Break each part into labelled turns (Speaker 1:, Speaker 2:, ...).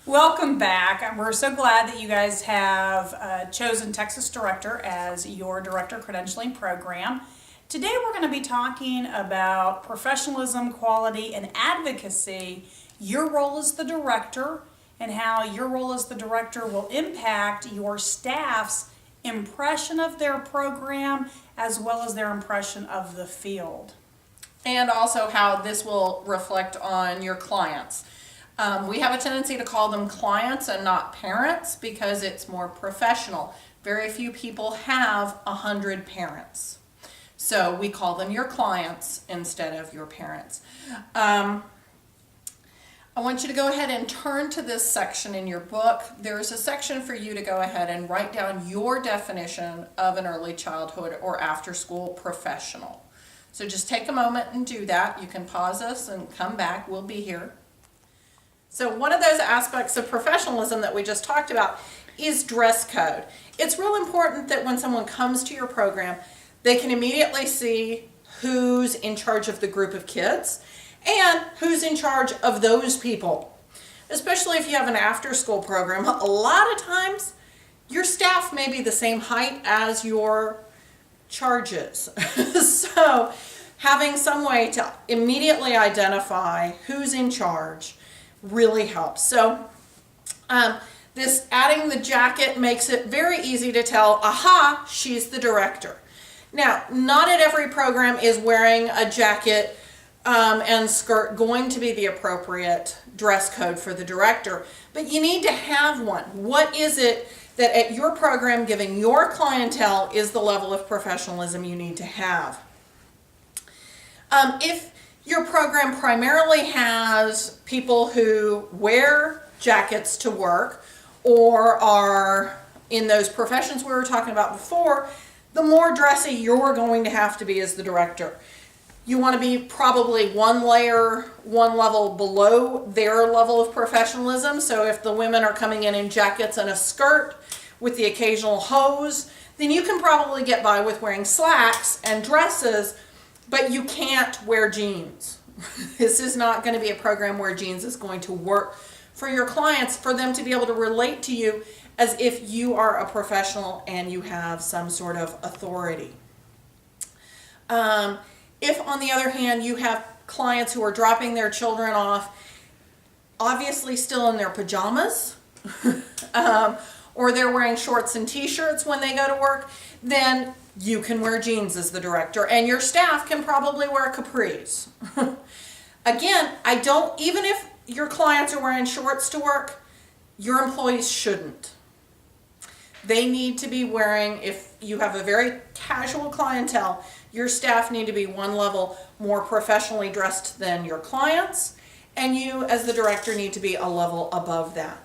Speaker 1: Welcome back. We're so glad that you guys have chosen Texas Director as your Director Credentialing Program. Today we're going to be talking about professionalism, quality, and advocacy, your role as the Director, and how your role as the Director will impact your staff's impression of their program as well as their impression of the field.
Speaker 2: And also how this will reflect on your clients. We have a tendency to call them clients and not parents because it's more professional. Very few people have 100 parents. So we call them your clients instead of your parents. I want you to go ahead and turn to this section in your book. There's a section for you to go ahead and write down your definition of an early childhood or after school professional. So just take a moment and do that. You can pause us and come back. We'll be here. So one of those aspects of professionalism that we just talked about is dress code. It's real important that when someone comes to your program, they can immediately see who's in charge of the group of kids and who's in charge of those people. Especially if you have an after-school program, a lot of times your staff may be the same height as your charges. So having some way to immediately identify who's in charge really helps. So this adding the jacket makes it very easy to tell, aha, she's the director. Now, not at every program is wearing a jacket and skirt going to be the appropriate dress code for the director, but you need to have one. What is it that at your program, giving your clientele, is the level of professionalism you need to have? If your program primarily has people who wear jackets to work or are in those professions we were talking about before, the more dressy you're going to have to be as the director. You want to be probably one level below their level of professionalism. So if the women are coming in jackets and a skirt with the occasional hose, then you can probably get by with wearing slacks and dresses, but you can't wear jeans. This is not going to be a program where jeans is going to work for your clients, for them to be able to relate to you as if you are a professional and you have some sort of authority. If, on the other hand, you have clients who are dropping their children off, obviously still in their pajamas, or they're wearing shorts and t-shirts when they go to work, then you can wear jeans as the director, and your staff can probably wear capris. Again, even if your clients are wearing shorts to work, your employees shouldn't. They need to be wearing, if you have a very casual clientele, your staff need to be one level more professionally dressed than your clients, and you as the director need to be a level above that.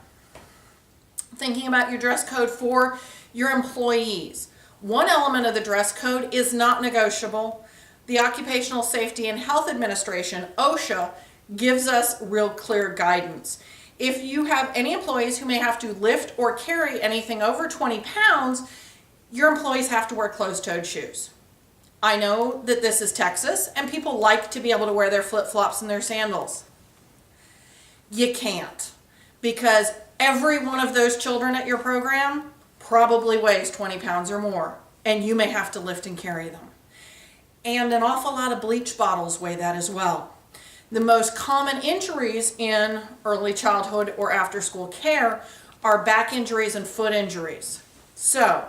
Speaker 2: Thinking about your dress code for your employees. One element of the dress code is not negotiable. The Occupational Safety and Health Administration, OSHA, gives us real clear guidance. If you have any employees who may have to lift or carry anything over 20 pounds, your employees have to wear closed-toed shoes. I know that this is Texas and people like to be able to wear their flip-flops and their sandals. You can't, because every one of those children at your program probably weighs 20 pounds or more, and you may have to lift and carry them. And an awful lot of bleach bottles weigh that as well. The most common injuries in early childhood or after school care are back injuries and foot injuries. So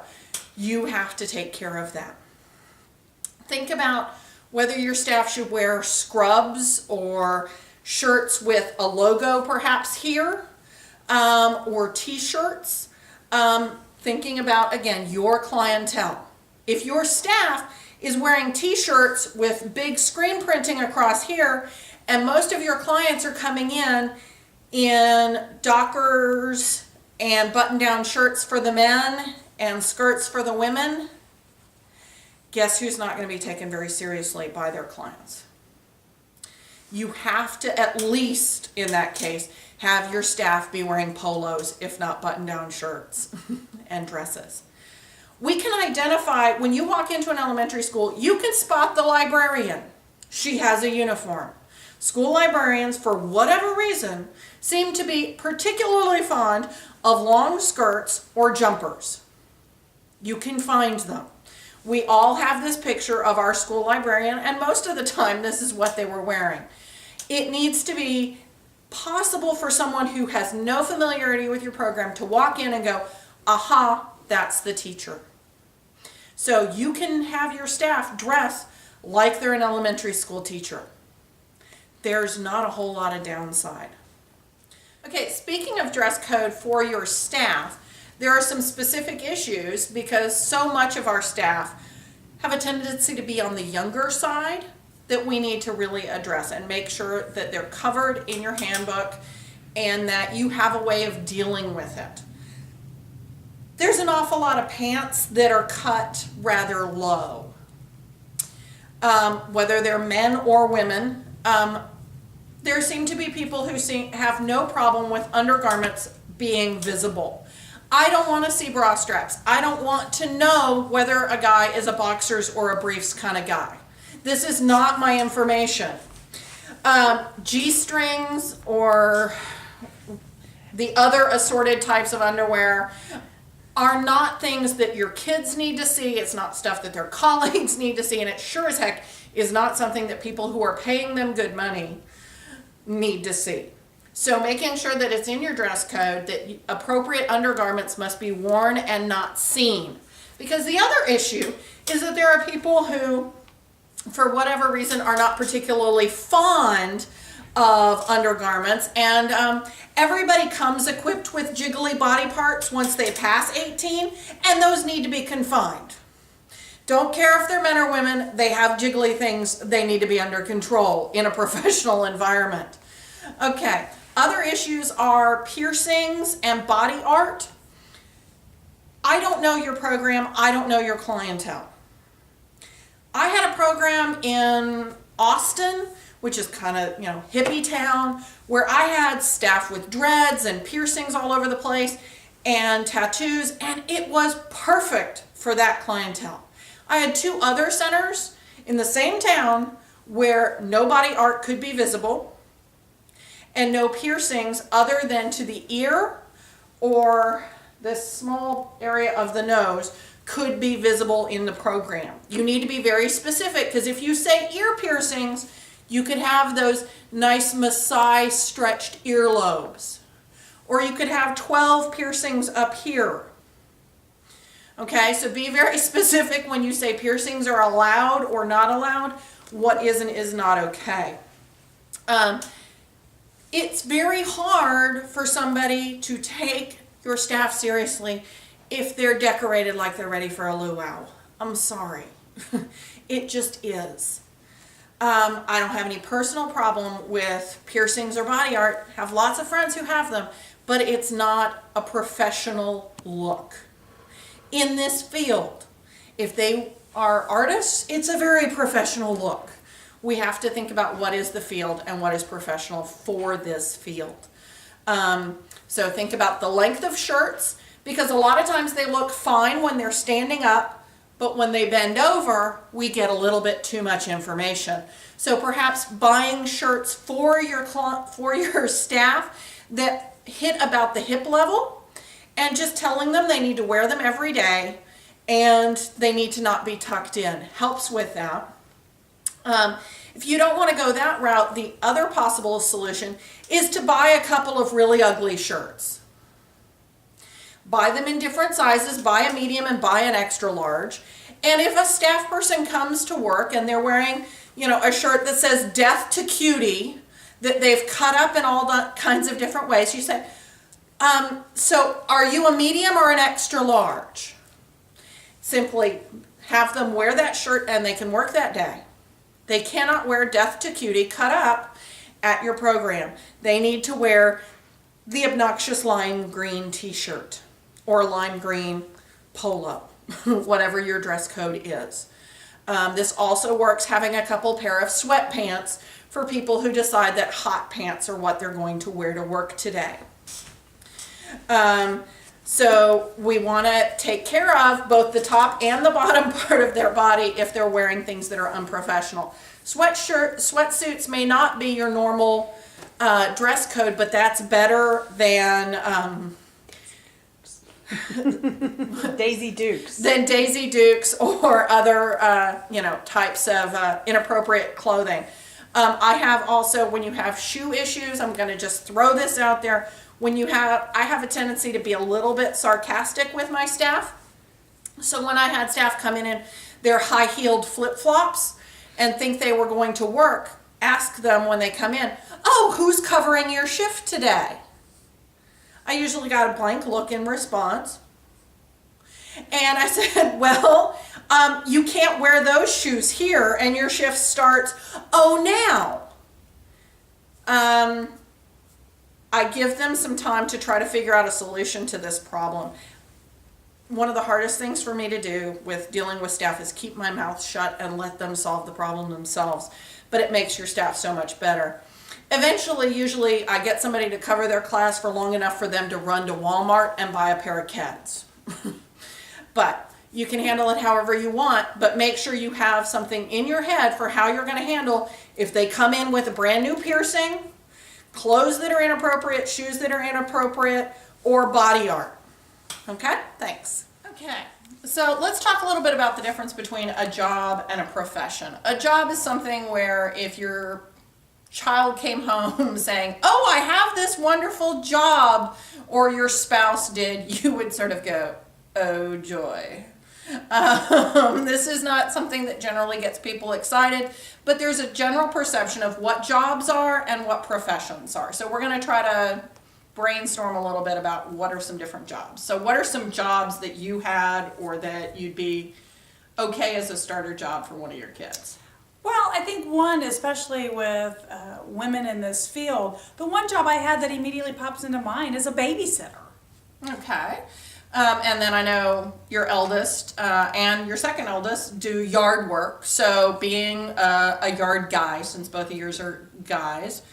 Speaker 2: you have to take care of that. Think about whether your staff should wear scrubs or shirts with a logo perhaps here, or t-shirts. Thinking about, again, your clientele. If your staff is wearing t-shirts with big screen printing across here, and most of your clients are coming in Dockers and button-down shirts for the men and skirts for the women, guess who's not going to be taken very seriously by their clients? You have to, at least in that case, have your staff be wearing polos, if not button-down shirts and dresses. We can identify, when you walk into an elementary school, you can spot the librarian. She has a uniform. School librarians, for whatever reason, seem to be particularly fond of long skirts or jumpers. You can find them. We all have this picture of our school librarian, and most of the time this is what they were wearing. It needs to be possible for someone who has no familiarity with your program to walk in and go, aha, that's the teacher. So you can have your staff dress like they're an elementary school teacher. There's not a whole lot of downside. Okay, speaking of dress code for your staff, there are some specific issues because so much of our staff have a tendency to be on the younger side that we need to really address and make sure that they're covered in your handbook and that you have a way of dealing with it. There's an awful lot of pants that are cut rather low. Whether they're men or women, there seem to be people who have no problem with undergarments being visible. I don't want to see bra straps. I don't want to know whether a guy is a boxers or a briefs kind of guy. This is not my information. G-strings or the other assorted types of underwear are not things that your kids need to see. It's not stuff that their colleagues need to see, and it sure as heck is not something that people who are paying them good money need to see. So making sure that it's in your dress code that appropriate undergarments must be worn and not seen. Because the other issue is that there are people who, for whatever reason, are not particularly fond of undergarments, and everybody comes equipped with jiggly body parts once they pass 18, and those need to be confined. Don't care if they're men or women, they have jiggly things, they need to be under control in a professional environment. Okay, other issues are piercings and body art. I don't know your program, I don't know your clientele. I had a program in Austin, which is kind of, hippie town, where I had staff with dreads and piercings all over the place and tattoos, and it was perfect for that clientele. I had 2 other centers in the same town where no body art could be visible and no piercings other than to the ear or this small area of the nose could be visible in the program. You need to be very specific, because if you say ear piercings, you could have those nice Maasai stretched earlobes. Or you could have 12 piercings up here. Okay, so be very specific when you say piercings are allowed or not allowed, what is and is not okay. It's very hard for somebody to take your staff seriously if they're decorated like they're ready for a luau. I'm sorry. It just is. I don't have any personal problem with piercings or body art. Have lots of friends who have them, but it's not a professional look. In this field, if they are artists, it's a very professional look. We have to think about what is the field and what is professional for this field. So think about the length of shirts, because a lot of times they look fine when they're standing up, but when they bend over, we get a little bit too much information. So perhaps buying shirts for your staff that hit about the hip level, and just telling them they need to wear them every day and they need to not be tucked in helps with that. If you don't want to go that route, the other possible solution is to buy a couple of really ugly shirts. Buy them in different sizes, buy a medium and buy an extra large. And if a staff person comes to work and they're wearing, a shirt that says "Death to Cutie," that they've cut up in all kinds of different ways, you say, so are you a medium or an extra large? Simply have them wear that shirt and they can work that day. They cannot wear "Death to Cutie" cut up at your program. They need to wear the obnoxious lime green t-shirt or lime green polo, whatever your dress code is. This also works having a couple pair of sweatpants for people who decide that hot pants are what they're going to wear to work today. So we want to take care of both the top and the bottom part of their body if they're wearing things that are unprofessional. Sweatsuits may not be your normal dress code, but that's better than
Speaker 1: Daisy Dukes.
Speaker 2: Daisy Dukes or other types of inappropriate clothing. I have also, when you have shoe issues, I'm going to just throw this out there. I have a tendency to be a little bit sarcastic with my staff. So when I had staff come in their high-heeled flip-flops and think they were going to work, ask them when they come in, "Oh, who's covering your shift today?" I usually got a blank look in response. And I said, "Well, you can't wear those shoes here, and your shift starts, now." I give them some time to try to figure out a solution to this problem. One of the hardest things for me to do with dealing with staff is keep my mouth shut and let them solve the problem themselves. But it makes your staff so much better. Eventually, usually, I get somebody to cover their class for long enough for them to run to Walmart and buy a pair of Keds. But you can handle it however you want, but make sure you have something in your head for how you're going to handle if they come in with a brand new piercing, clothes that are inappropriate, shoes that are inappropriate, or body art. Okay? Thanks. Okay. So let's talk a little bit about the difference between a job and a profession. A job is something where if your child came home saying, "Oh, I have this wonderful job," or your spouse did, you would sort of go, "Oh, joy." This is not something that generally gets people excited, but there's a general perception of what jobs are and what professions are. So we're going to try to brainstorm a little bit about what are some different jobs. So what are some jobs that you had or that you'd be okay as a starter job for one of your kids?
Speaker 1: Well, I think one, especially with women in this field, the one job I had that immediately pops into mind is a babysitter.
Speaker 2: Okay. And then I know your eldest and your second eldest do yard work. So being a yard guy, since both of yours are guys.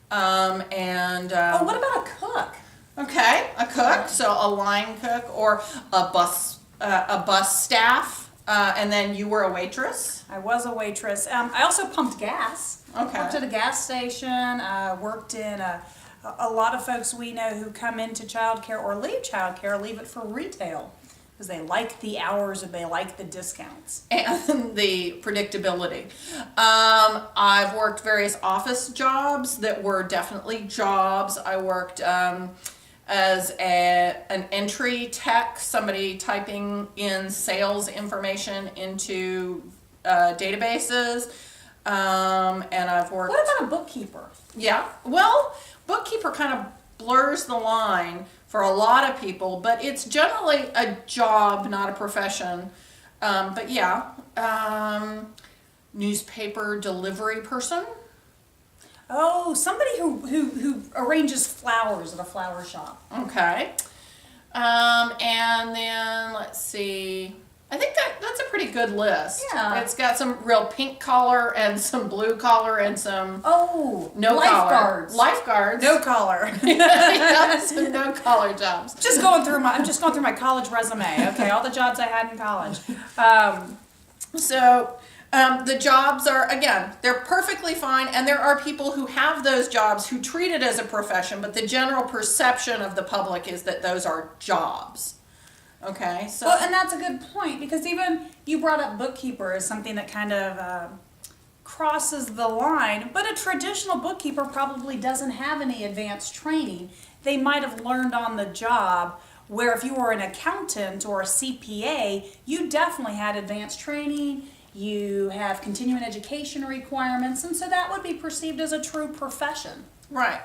Speaker 1: What about a cook?
Speaker 2: Okay, a cook. So a line cook or a bus staff. And then you were a waitress.
Speaker 1: I was a waitress. I also pumped gas.
Speaker 2: Okay.
Speaker 1: Worked at a gas station. Worked in a lot of folks we know who come into childcare or leave childcare leave it for retail because they like the hours and they like the discounts.
Speaker 2: And the predictability. I've worked various office jobs that were definitely jobs. I worked as an entry tech, somebody typing in sales information into databases. And I've worked...
Speaker 1: What about a bookkeeper?
Speaker 2: Yeah, well, bookkeeper kind of blurs the line for a lot of people, but it's generally a job, not a profession. But yeah, newspaper delivery person.
Speaker 1: Oh, somebody who arranges flowers at a flower shop.
Speaker 2: Okay. And then let's see. I think that's a pretty good list.
Speaker 1: Yeah.
Speaker 2: It's got some real pink collar and some blue collar and some no
Speaker 1: lifeguards.
Speaker 2: collar. Lifeguards.
Speaker 1: No collar.
Speaker 2: Yeah, some no collar jobs.
Speaker 1: I'm just going through my college resume. Okay, all the jobs I had in college.
Speaker 2: The jobs are, again, they're perfectly fine, and there are people who have those jobs who treat it as a profession, but the general perception of the public is that those are jobs. Okay, so...
Speaker 1: Well, and that's a good point, because even you brought up bookkeeper as something that kind of crosses the line, but a traditional bookkeeper probably doesn't have any advanced training. They might have learned on the job, where if you were an accountant or a CPA, you definitely had advanced training. You have continuing education requirements, and so that would be perceived as a true profession.
Speaker 2: Right.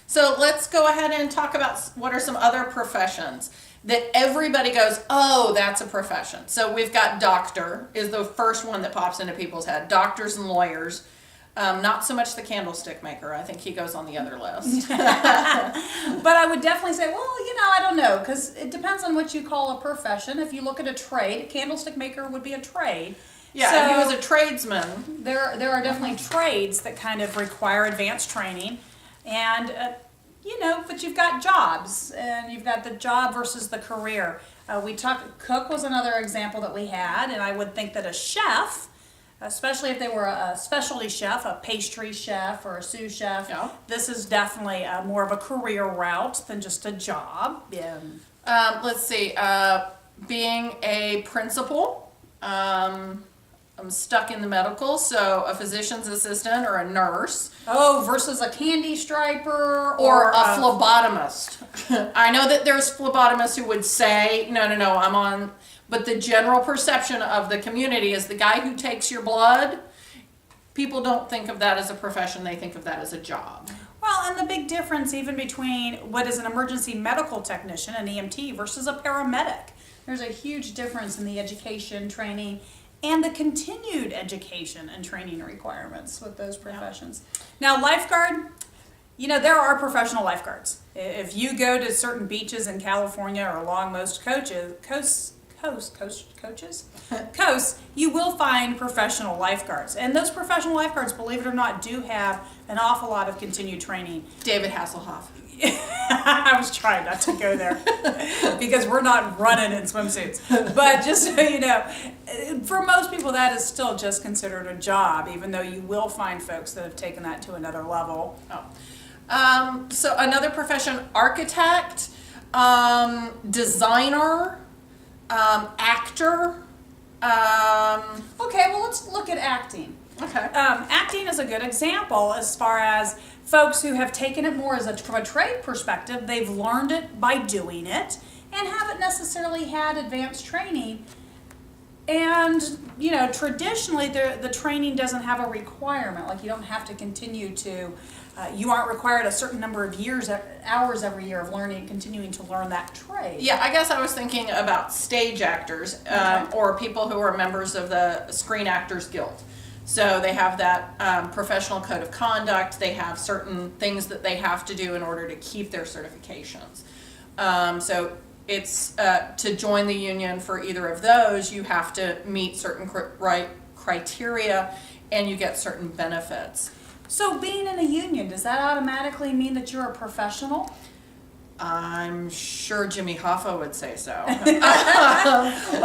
Speaker 2: So let's go ahead and talk about what are some other professions that everybody goes, "Oh, that's a profession." So we've got doctor is the first one that pops into people's head. Doctors and lawyers. Not so much the candlestick maker. I think he goes on the other list.
Speaker 1: But I would definitely say, well, I don't know, because it depends on what you call a profession. If you look at a trade, a candlestick maker would be a trade.
Speaker 2: Yeah,
Speaker 1: so
Speaker 2: he was a tradesman.
Speaker 1: There are definitely trades that kind of require advanced training, and but you've got jobs, and you've got the job versus the career. Cook was another example that we had, and I would think that a chef especially if they were a specialty chef, a pastry chef or a sous chef.
Speaker 2: Yeah.
Speaker 1: This is definitely more of a career route than just a job. Yeah.
Speaker 2: Let's see, being a principal, I'm stuck in the medical, so a physician's assistant or a nurse.
Speaker 1: Oh, versus a candy striper
Speaker 2: Or a phlebotomist. I know that there's phlebotomists who would say, no, I'm on, but the general perception of the community is the guy who takes your blood. People don't think of that as a profession, they think of that as a job.
Speaker 1: Well, and the big difference even between what is an emergency medical technician, an EMT, versus a paramedic. There's a huge difference in the education, training, and the continued education and training requirements with those professions. Now, lifeguard, there are professional lifeguards. If you go to certain beaches in California or along most coasts, you will find professional lifeguards. And those professional lifeguards, believe it or not, do have an awful lot of continued training.
Speaker 2: David Hasselhoff.
Speaker 1: I was trying not to go there because we're not running in swimsuits. But just so you know, for most people that is still just considered a job, even though you will find folks that have taken that to another level.
Speaker 2: So another profession, architect, designer, actor.
Speaker 1: Okay, well, let's look at acting.
Speaker 2: Okay.
Speaker 1: Acting is a good example as far as folks who have taken it more from a trade perspective. They've learned it by doing it and haven't necessarily had advanced training. And, traditionally the training doesn't have a requirement. Like, you don't have to continue to, you aren't required a certain number of hours every year of learning, continuing to learn that trade.
Speaker 2: Yeah, I guess I was thinking about stage actors, or people who are members of the Screen Actors Guild. So they have that professional code of conduct. They have certain things that they have to do in order to keep their certifications. So it's to join the union for either of those, you have to meet certain criteria and you get certain benefits.
Speaker 1: So being in a union, does that automatically mean that you're a professional?
Speaker 2: I'm sure Jimmy Hoffa would say so.
Speaker 1: Well,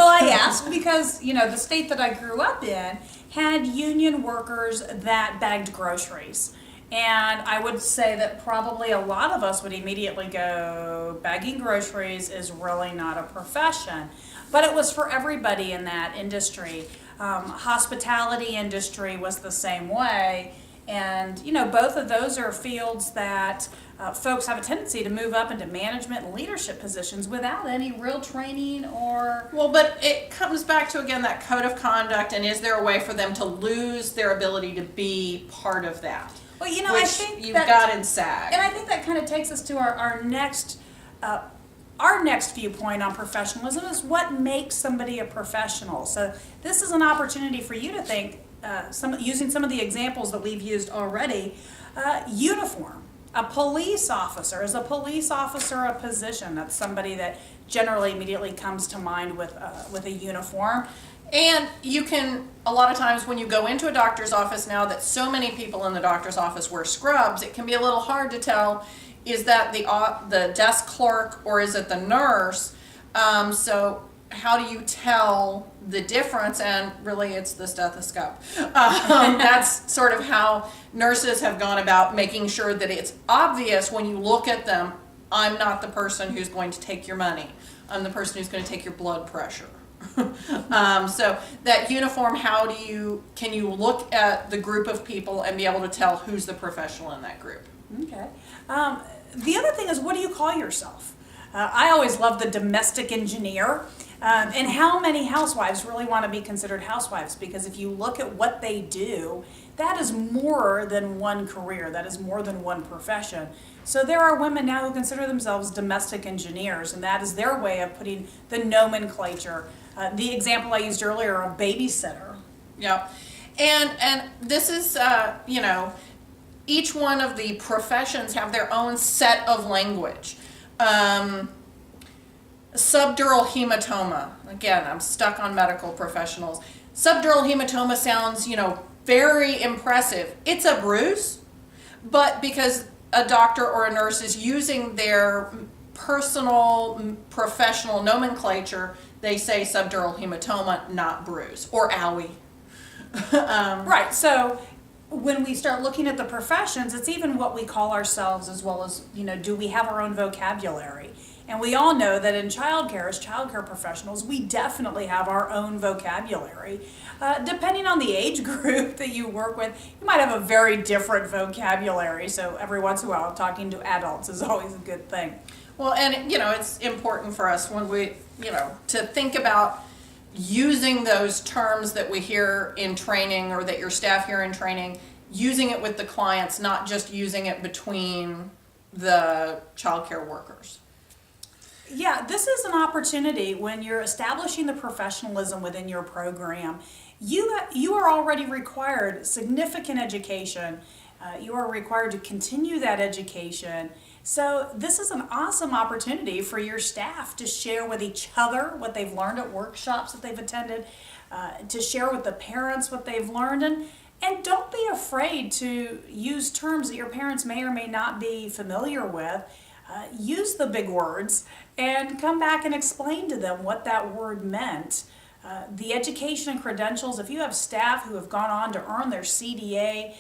Speaker 1: I ask because, the state that I grew up in had union workers that bagged groceries. And I would say that probably a lot of us would immediately go, bagging groceries is really not a profession. But it was for everybody in that industry. Hospitality industry was the same way. And, both of those are fields that folks have a tendency to move up into management and leadership positions without any real training or...
Speaker 2: Well, but it comes back to, again, that code of conduct, and is there a way for them to lose their ability to be part of that?
Speaker 1: Well,
Speaker 2: Which
Speaker 1: I think
Speaker 2: you've
Speaker 1: that,
Speaker 2: got in SAG.
Speaker 1: and I think that kind of takes us to our next viewpoint on professionalism is what makes somebody a professional. So this is an opportunity for you to think, using some of the examples that we've used already, uniform. A police officer. Is a police officer a position? That's somebody that generally immediately comes to mind with a uniform.
Speaker 2: And you can, a lot of times when you go into a doctor's office now that so many people in the doctor's office wear scrubs, it can be a little hard to tell, is that the desk clerk or is it the nurse? So how do you tell the difference? And really it's the stethoscope. That's sort of how nurses have gone about making sure that it's obvious when you look at them, I'm not the person who's going to take your money. I'm the person who's going to take your blood pressure. So that uniform, can you look at the group of people and be able to tell who's the professional in that group?
Speaker 1: Okay. The other thing is, what do you call yourself? I always love the domestic engineer. And how many housewives really want to be considered housewives? Because if you look at what they do, that is more than one career. That is more than one profession. So there are women now who consider themselves domestic engineers, and that is their way of putting the nomenclature. The example I used earlier of babysitter.
Speaker 2: Yeah. And this is, each one of the professions have their own set of language. Subdural hematoma. Again, I'm stuck on medical professionals. Subdural hematoma sounds, very impressive. It's a bruise, but because a doctor or a nurse is using their personal professional nomenclature, they say subdural hematoma, not bruise, or owie.
Speaker 1: Right. So when we start looking at the professions, it's even what we call ourselves, as well as, do we have our own vocabulary? And we all know that in childcare, as childcare professionals, we definitely have our own vocabulary. Depending on the age group that you work with, you might have a very different vocabulary. So every once in a while, talking to adults is always a good thing.
Speaker 2: Well, and it's important for us when we, to think about using those terms that we hear in training or that your staff hear in training, using it with the clients, not just using it between the childcare workers.
Speaker 1: Yeah, this is an opportunity when you're establishing the professionalism within your program. You are already required significant education. You are required to continue that education. So this is an awesome opportunity for your staff to share with each other what they've learned at workshops that they've attended, to share with the parents what they've learned, and don't be afraid to use terms that your parents may or may not be familiar with. Use the big words and come back and explain to them what that word meant. The education and credentials, if you have staff who have gone on to earn their CDA,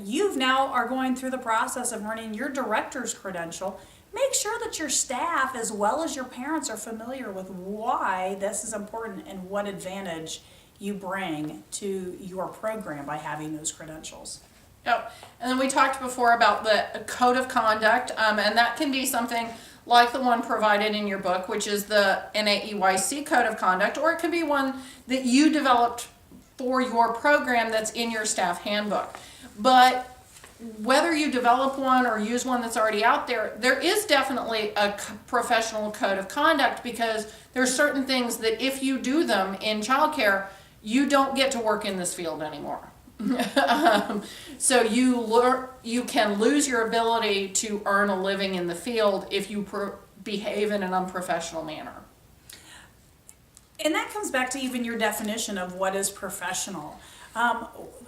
Speaker 1: you now are going through the process of earning your director's credential. Make sure that your staff, as well as your parents, are familiar with why this is important and what advantage you bring to your program by having those credentials.
Speaker 2: Yep. And then we talked before about the code of conduct, and that can be something like the one provided in your book, which is the NAEYC code of conduct, or it could be one that you developed for your program that's in your staff handbook. But whether you develop one or use one that's already out there, there is definitely a professional code of conduct, because there's certain things that if you do them in childcare, you don't get to work in this field anymore. So you can lose your ability to earn a living in the field if you behave in an unprofessional manner.
Speaker 1: And that comes back to even your definition of what is professional.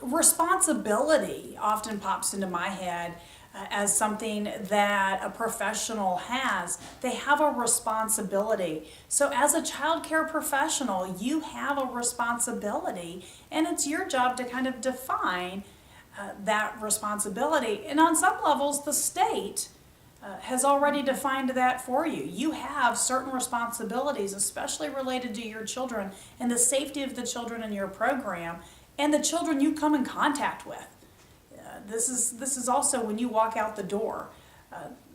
Speaker 1: Responsibility often pops into my head as something that a professional has. They have a responsibility. So as a child care professional, you have a responsibility, and it's your job to kind of define that responsibility. And on some levels, the state has already defined that for you. You have certain responsibilities, especially related to your children and the safety of the children in your program and the children you come in contact with. This is also when you walk out the door.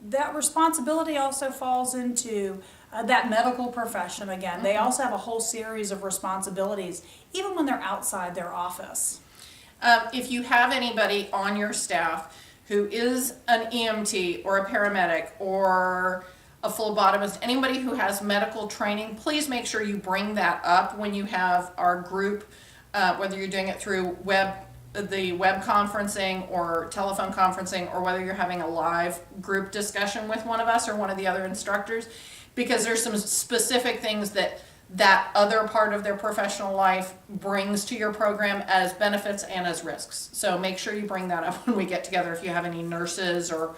Speaker 1: That responsibility also falls into that medical profession again. They also have a whole series of responsibilities, even when they're outside their office.
Speaker 2: If you have anybody on your staff who is an EMT or a paramedic or a phlebotomist, anybody who has medical training, please make sure you bring that up when you have our group, whether you're doing it through the web conferencing or telephone conferencing, or whether you're having a live group discussion with one of us or one of the other instructors, because there's some specific things that other part of their professional life brings to your program as benefits and as risks. So make sure you bring that up when we get together, if you have any nurses or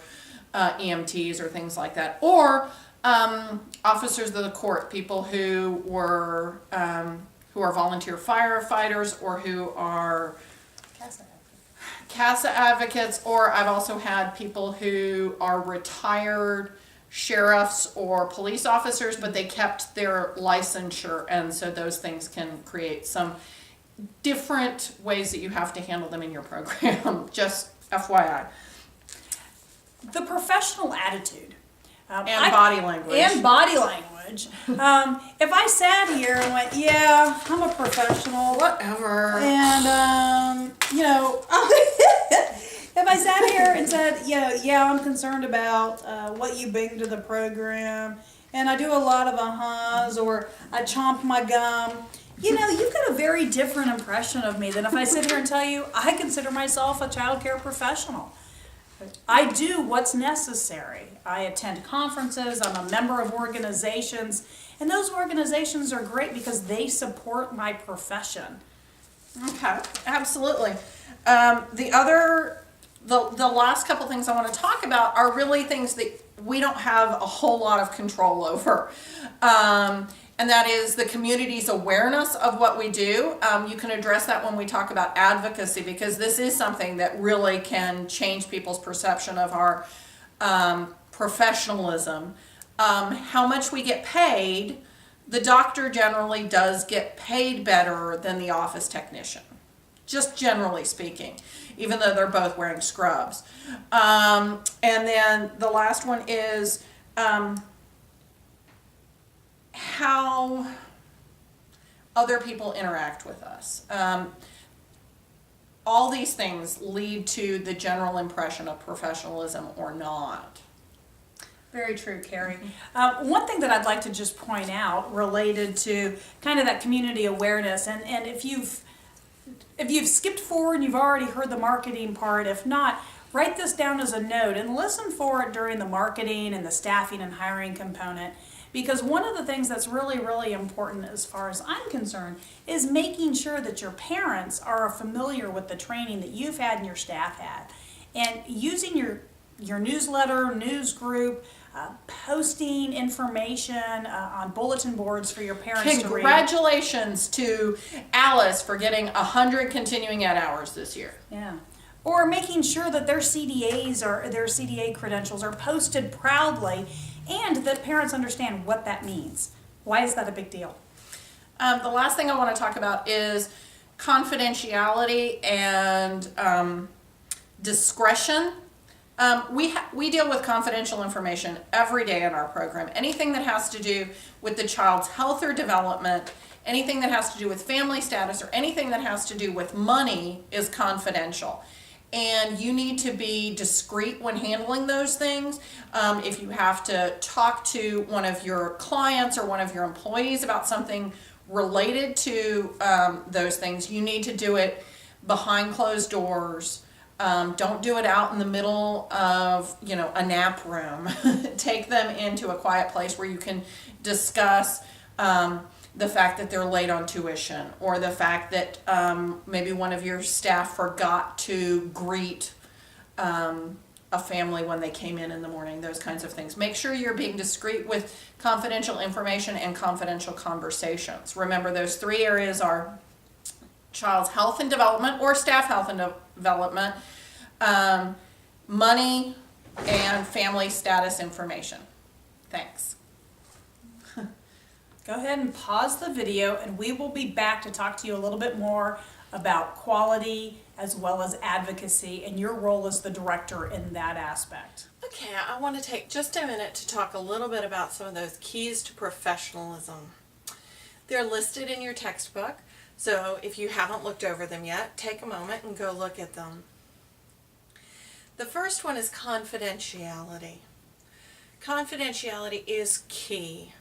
Speaker 2: EMTs or things like that, or officers of the court, people who are volunteer firefighters or who are CASA advocates, or I've also had people who are retired sheriffs or police officers, but they kept their licensure, and so those things can create some different ways that you have to handle them in your program. Just FYI.
Speaker 1: The professional attitude.
Speaker 2: And body language.
Speaker 1: And body language. If I sat here and went, yeah, I'm a professional.
Speaker 2: Whatever.
Speaker 1: And, if I sat here and said, yeah, I'm concerned about what you bring to the program, and I do a lot of ahas, or I chomp my gum, you've got a very different impression of me than if I sit here and tell you I consider myself a child care professional. I do what's necessary. I attend conferences, I'm a member of organizations, and those organizations are great because they support my profession.
Speaker 2: Okay, absolutely. The last couple things I want to talk about are really things that we don't have a whole lot of control over. and that is the community's awareness of what we do. You can address that when we talk about advocacy, because this is something that really can change people's perception of our professionalism. How much we get paid, the doctor generally does get paid better than the office technician, just generally speaking, even though they're both wearing scrubs. And then the last one is how other people interact with us. All these things lead to the general impression of professionalism or not.
Speaker 1: Very true, Carrie. One thing that I'd like to just point out related to kind of that community awareness, and if you've skipped forward and you've already heard the marketing part, if not, write this down as a note and listen for it during the marketing and the staffing and hiring component. Because one of the things that's really, really important as far as I'm concerned is making sure that your parents are familiar with the training that you've had and your staff had. And using your newsletter, news group, posting information on bulletin boards for your parents to read.
Speaker 2: Congratulations to Alice for getting 100 continuing ed hours this year.
Speaker 1: Yeah. Or making sure that their CDAs or their CDA credentials are posted proudly, and that parents understand what that means. Why is that a big deal?
Speaker 2: The last thing I want to talk about is confidentiality and discretion. We deal with confidential information every day in our program. Anything that has to do with the child's health or development, anything that has to do with family status, or anything that has to do with money is confidential. And you need to be discreet when handling those things. If you have to talk to one of your clients or one of your employees about something related to those things, you need to do it behind closed doors. Don't do it out in the middle of, a nap room. Take them into a quiet place where you can discuss the fact that they're late on tuition, or the fact that maybe one of your staff forgot to greet a family when they came in the morning, those kinds of things. Make sure you're being discreet with confidential information and confidential conversations. Remember, those three areas are child's health and development, or staff health and development, money, and family status information. Thanks.
Speaker 1: Go ahead and pause the video, and we will be back to talk to you a little bit more about quality as well as advocacy and your role as the director in that aspect.
Speaker 3: Okay, I want to take just a minute to talk a little bit about some of those keys to professionalism. They're listed in your textbook, so if you haven't looked over them yet, take a moment and go look at them. The first one is confidentiality. Confidentiality is key.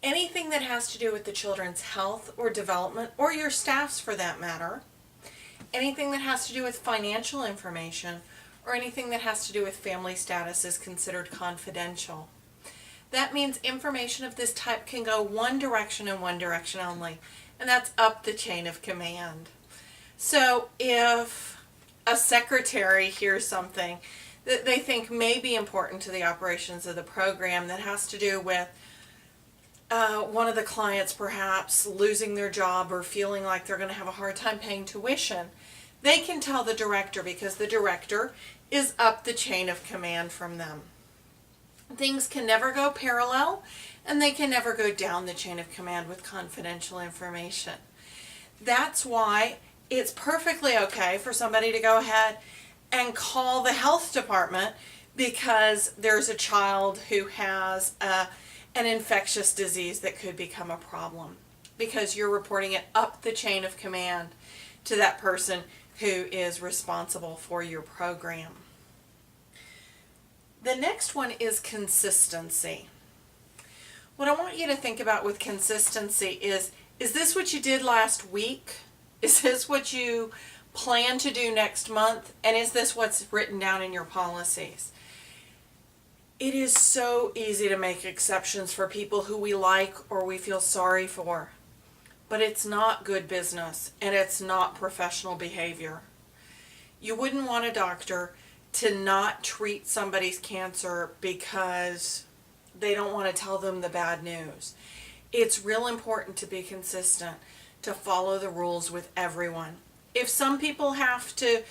Speaker 3: Anything that has to do with the children's health or development, or your staff's for that matter, anything that has to do with financial information, or anything that has to do with family status is considered confidential. That means information of this type can go one direction and one direction only, and that's up the chain of command. So if a secretary hears something that they think may be important to the operations of the program that has to do with one of the clients perhaps losing their job or feeling like they're going to have a hard time paying tuition, they can tell the director, because the director is up the chain of command from them. Things can never go parallel, and they can never go down the chain of command with confidential information. That's why it's perfectly okay for somebody to go ahead and call the health department because there's a child who has an infectious disease that could become a problem, because you're reporting it up the chain of command to that person who is responsible for your program. The next one is consistency. What I want you to think about with consistency is this what you did last week? Is this what you plan to do next month? And is this what's written down in your policies? It is so easy to make exceptions for people who we like or we feel sorry for, but it's not good business and it's not professional behavior. You wouldn't want a doctor to not treat somebody's cancer because they don't want to tell them the bad news. It's real important to be consistent, to follow the rules with everyone. If some people have to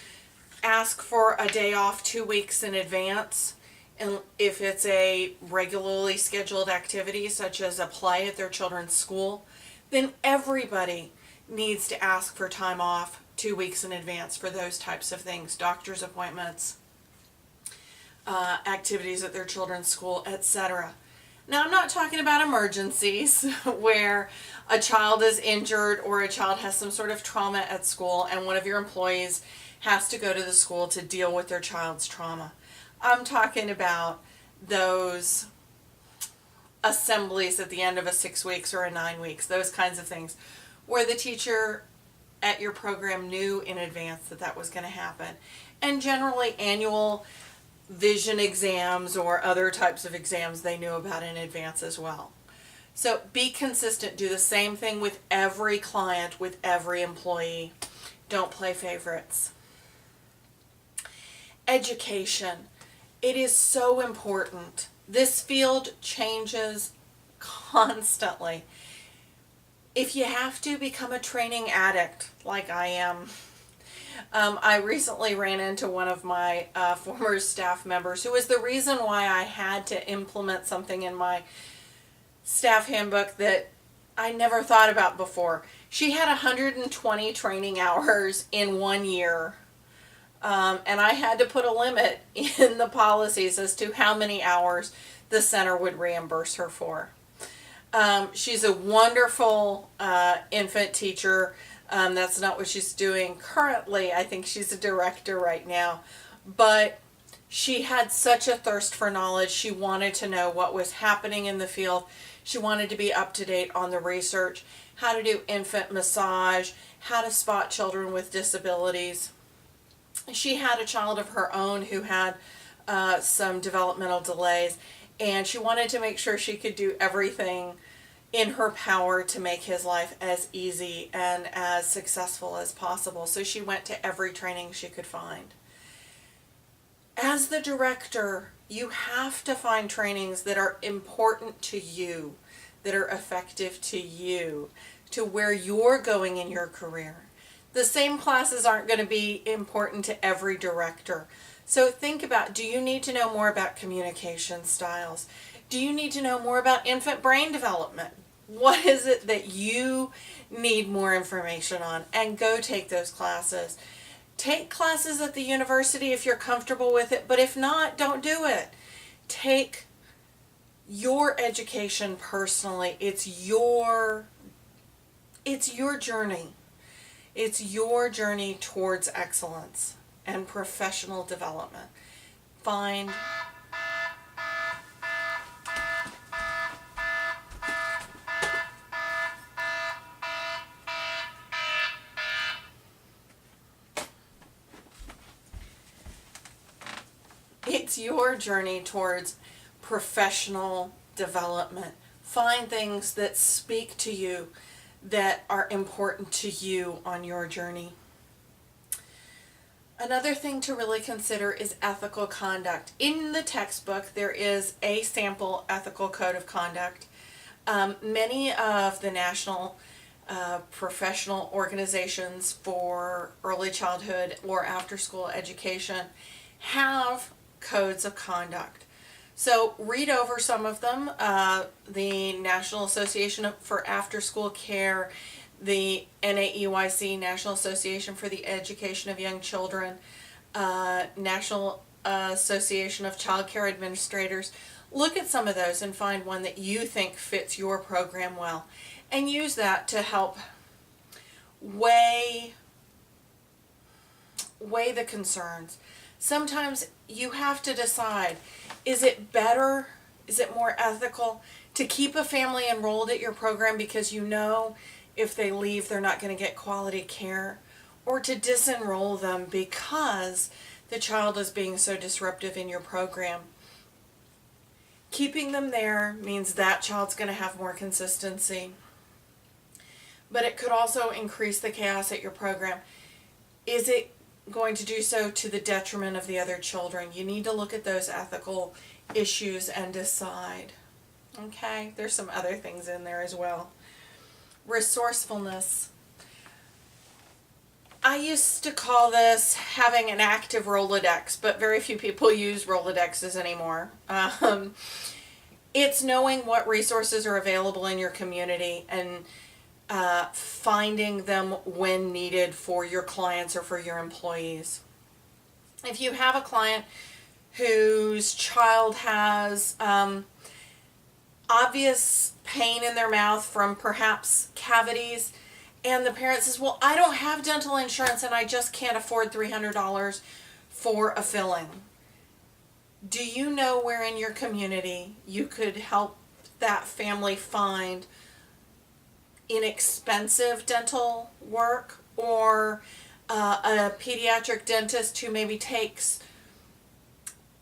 Speaker 3: ask for a day off 2 weeks in advance, and if it's a regularly scheduled activity such as a play at their children's school, then everybody needs to ask for time off 2 weeks in advance for those types of things, doctor's appointments, activities at their children's school, etc. Now, I'm not talking about emergencies where a child is injured or a child has some sort of trauma at school and one of your employees has to go to the school to deal with their child's trauma. I'm talking about those assemblies at the end of a 6 weeks or a 9 weeks, those kinds of things, where the teacher at your program knew in advance that that was going to happen. And generally annual vision exams or other types of exams they knew about in advance as well. So be consistent. Do the same thing with every client, with every employee. Don't play favorites. Education. It is so important. This field changes constantly. If you have to become a training addict, like I am, I recently ran into one of my former staff members who was the reason why I had to implement something in my staff handbook that I never thought about before. She had 120 training hours in 1 year, and I had to put a limit in the policies as to how many hours the center would reimburse her for. She's a wonderful infant teacher. That's not what she's doing currently. I think she's a director right now. But she had such a thirst for knowledge. She wanted to know what was happening in the field. She wanted to be up to date on the research, how to do infant massage, how to spot children with disabilities. She had a child of her own who had some developmental delays, and she wanted to make sure she could do everything in her power to make his life as easy and as successful as possible. So she went to every training she could find. As the director, you have to find trainings that are important to you, that are effective to you, to where you're going in your career. The same classes aren't going to be important to every director. So think about, do you need to know more about communication styles? Do you need to know more about infant brain development? What is it that you need more information on? And go take those classes. Take classes at the university if you're comfortable with it, but if not, don't do it. Take your education personally. It's your journey. It's your journey towards excellence and professional development. Find It's your journey towards professional development. Find things that speak to you, that are important to you on your journey. Another thing to really consider is ethical conduct. In the textbook, there is a sample ethical code of conduct. Many of the national professional organizations for early childhood or after school education have codes of conduct. So read over some of them. The National Association for After School Care, the NAEYC, National Association for the Education of Young Children, National Association of Child Care Administrators. Look at some of those and find one that you think fits your program well, and use that to help weigh the concerns. Sometimes you have to decide, is it better, is it more ethical to keep a family enrolled at your program because you know if they leave they're not going to get quality care, or to disenroll them because the child is being so disruptive in your program? Keeping them there means that child's going to have more consistency, but it could also increase the chaos at your program. Is it going to do so to the detriment of the other children? You need to look at those ethical issues and decide. Okay, there's some other things in there as well. Resourcefulness. I used to call this having an active Rolodex, but very few people use Rolodexes anymore. It's knowing what resources are available in your community and finding them when needed for your clients or for your employees. If you have a client whose child has obvious pain in their mouth from perhaps cavities, and the parent says, well, I don't have dental insurance and I just can't afford $300 for a filling. Do you know where in your community you could help that family find inexpensive dental work, or a pediatric dentist who maybe takes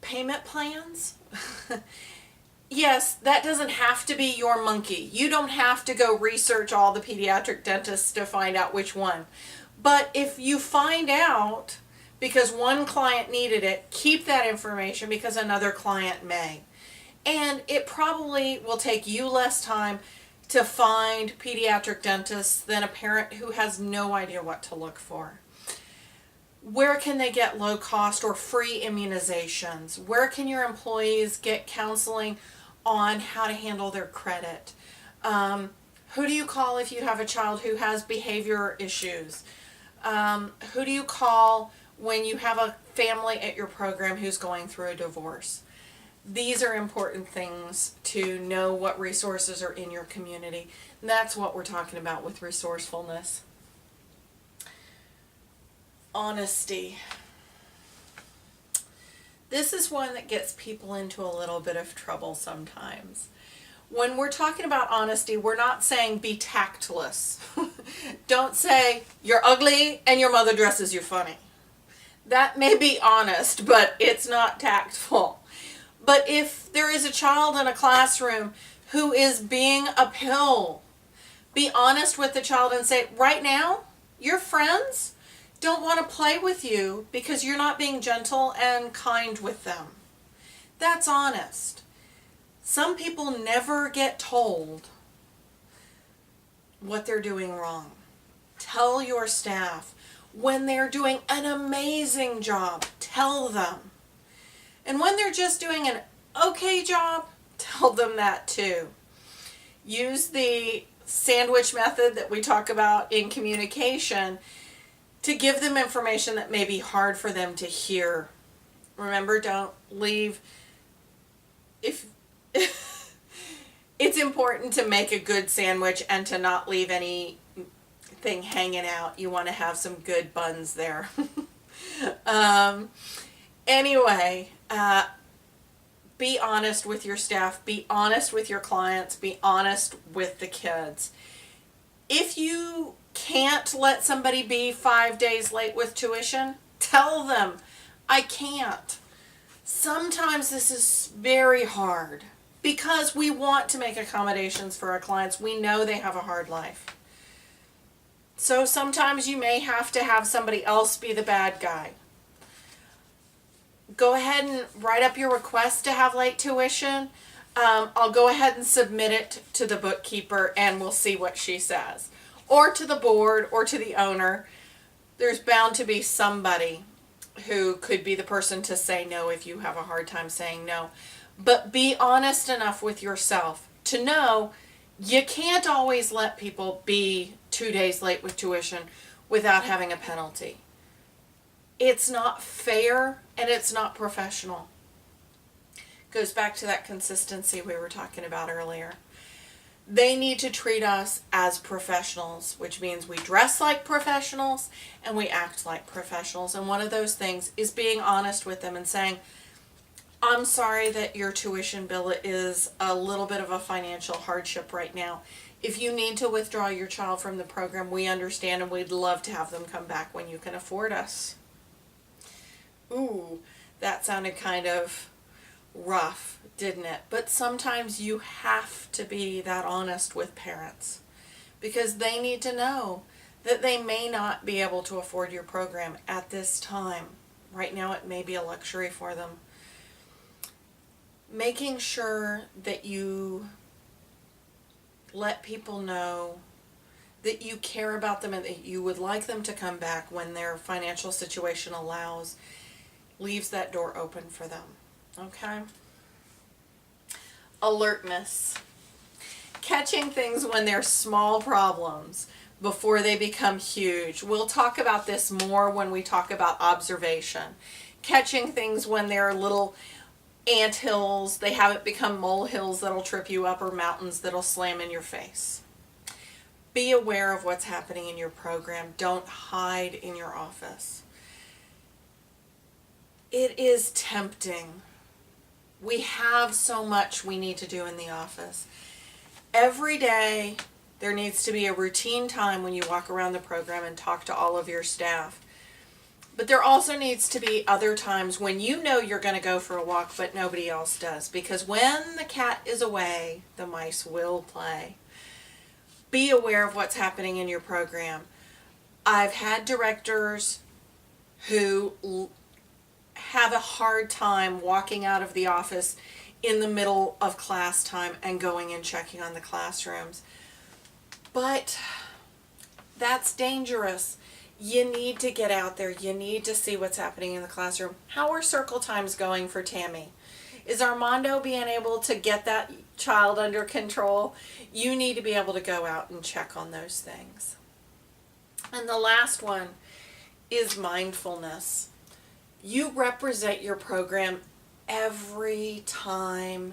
Speaker 3: payment plans? Yes, that doesn't have to be your monkey. You don't have to go research all the pediatric dentists to find out which one. But if you find out because one client needed it, keep that information because another client may. And it probably will take you less time to find pediatric dentists than a parent who has no idea what to look for. Where can they get low cost or free immunizations? Where can your employees get counseling on how to handle their credit? Who do you call if you have a child who has behavior issues? Who do you call when you have a family at your program who's going through a divorce? These are important things to know what resources are in your community. And that's what we're talking about with resourcefulness. Honesty. This is one that gets people into a little bit of trouble sometimes. When we're talking about honesty, we're not saying be tactless. Don't say you're ugly and your mother dresses you funny. That may be honest, but it's not tactful. But if there is a child in a classroom who is being a pill, be honest with the child and say, right now, your friends don't want to play with you because you're not being gentle and kind with them. That's honest. Some people never get told what they're doing wrong. Tell your staff. When they're doing an amazing job, tell them. And when they're just doing an okay job, tell them that too. Use the sandwich method that we talk about in communication to give them information that may be hard for them to hear. Remember, don't leave. If it's important to make a good sandwich and to not leave anything hanging out. You want to have some good buns there. Anyway, be honest with your staff. Be honest with your clients. Be honest with the kids. If you can't let somebody be 5 days late with tuition, tell them, I can't. Sometimes this is very hard because we want to make accommodations for our clients. We know they have a hard life. So sometimes you may have to have somebody else be the bad guy. Go ahead and write up your request to have late tuition. I'll go ahead and submit it to the bookkeeper and we'll see what she says. Or to the board or to the owner. There's bound to be somebody who could be the person to say no if you have a hard time saying no. But be honest enough with yourself to know you can't always let people be 2 days late with tuition without having a penalty. It's not fair and it's not professional. Goes back to that consistency we were talking about earlier. They need to treat us as professionals, which means we dress like professionals and we act like professionals. And one of those things is being honest with them and saying, I'm sorry that your tuition bill is a little bit of a financial hardship right now. If you need to withdraw your child from the program, we understand and we'd love to have them come back when you can afford us. Ooh, that sounded kind of rough, didn't it? But sometimes you have to be that honest with parents because they need to know that they may not be able to afford your program at this time. Right now it may be a luxury for them. making sure that you let people know that you care about them and that you would like them to come back when their financial situation allows, leaves that door open for them. Okay? Alertness. Catching things when they're small problems before they become huge. We'll talk about this more when we talk about observation. Catching things when they're little anthills, they haven't become molehills that'll trip you up or mountains that'll slam in your face. Be aware of what's happening in your program. Don't hide in your office. It is tempting. We have so much we need to do in the office. Every day there needs to be a routine time when you walk around the program and talk to all of your staff. But there also needs to be other times when you know you're going to go for a walk but nobody else does. Because when the cat is away, the mice will play. Be aware of what's happening in your program. I've had directors who have a hard time walking out of the office in the middle of class time and going and checking on the classrooms. But that's dangerous. You need to get out there. You need to see what's happening in the classroom. How are circle times going for Tammy? Is Armando being able to get that child under control? You need to be able to go out and check on those things. And the last one is mindfulness. You represent your program every time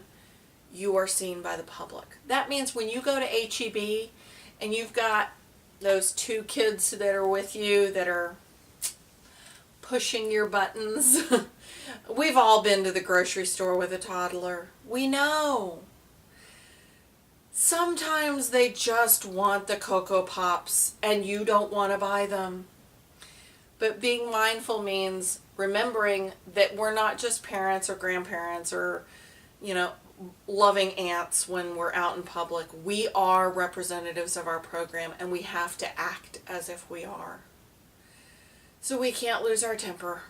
Speaker 3: you are seen by the public. That means when you go to HEB and you've got those two kids that are with you that are pushing your buttons. We've all been to the grocery store with a toddler. We know. Sometimes they just want the Cocoa Pops and you don't want to buy them. But being mindful means remembering that we're not just parents or grandparents or, loving aunts when we're out in public. We are representatives of our program and we have to act as if we are. So we can't lose our temper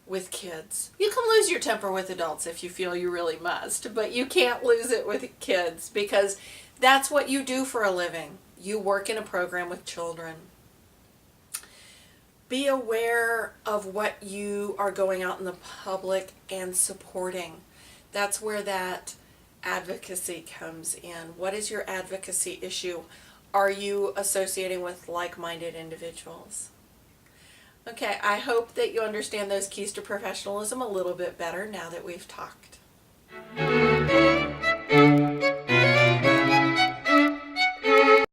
Speaker 3: with kids. You can lose your temper with adults if you feel you really must, but you can't lose it with kids because that's what you do for a living. You work in a program with children. Be aware of what you are going out in the public and supporting. That's where that advocacy comes in. What is your advocacy issue? Are you associating with like-minded individuals? Okay, I hope that you understand those keys to professionalism a little bit better now that we've talked.